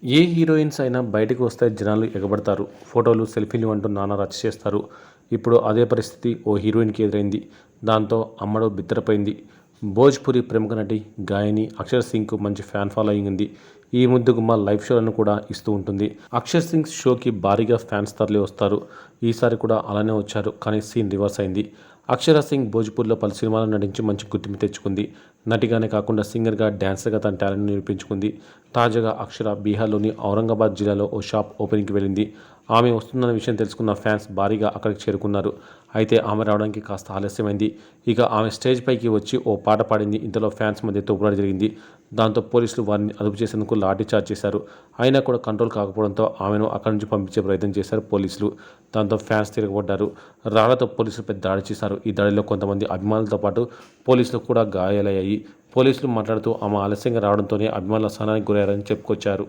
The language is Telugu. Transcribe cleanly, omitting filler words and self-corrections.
ఏ హీరోయిన్స్ అయినా బయటకు వస్తే జనాలు ఎగబడతారు. ఫోటోలు, సెల్ఫీలు అంటూ నానా రచ్చ చేస్తారు. ఇప్పుడు అదే పరిస్థితి ఓ హీరోయిన్కి ఎదురైంది. దాంతో అమ్మడు బిత్తరపోయింది. భోజ్పురి ప్రముఖ నటి, గాయని అక్షర్ సింగ్కు మంచి ఫ్యాన్ ఫాలోయింగ్ ఉంది. ఈ ముద్దుగుమ్మ లైవ్ షోలను కూడా ఇస్తూ ఉంటుంది. అక్షర్ సింగ్ షోకి భారీగా ఫ్యాన్స్ తరలి వస్తారు. ఈసారి కూడా అలానే వచ్చారు. కానీ సీన్ రివర్స్ అయింది. అక్షర సింగ్ భోజ్పూర్లో పలు సినిమాల్లో నటించి మంచి గుర్తింపు తెచ్చుకుంది. నటిగానే కాకుండా సింగర్గా, డాన్సర్గా తన టాలెంట్ నిరూపించుకుంది. తాజాగా అక్షర బీహార్లోని ఔరంగాబాద్ జిల్లాలో ఓ షాప్ ఓపెనింగ్కి వెళ్ళింది. ఆమె వస్తుందన్న విషయం తెలుసుకున్న ఫ్యాన్స్ భారీగా అక్కడికి చేరుకున్నారు. అయితే ఆమె రావడానికి కాస్త ఆలస్యమైంది. ఇక ఆమె స్టేజ్ పైకి వచ్చి ఓ పాట పాడింది. ఇంతలో ఫ్యాన్స్ మధ్య తోపులాట జరిగింది. దాంతో పోలీసులు వారిని అదుపు చేసేందుకు లాఠీ చార్జ్ చేశారు. అయినా కూడా కంట్రోల్ కాకపోవడంతో ఆమెను అక్కడి నుంచి పంపించే ప్రయత్నం చేశారు పోలీసులు. దాంతో ఫ్యాన్స్ తిరగబడ్డారు. రాళ్లతో పోలీసులపై దాడి చేశారు. ఈ దాడిలో కొంతమంది అభిమానులతో పాటు పోలీసులకు కూడా గాయాలయ్యాయి. పోలీసులు మాట్లాడుతూ ఆమె ఆలస్యంగా రావడంతోనే అభిమానులు అసహనానికి గురయ్యారని చెప్పుకొచ్చారు.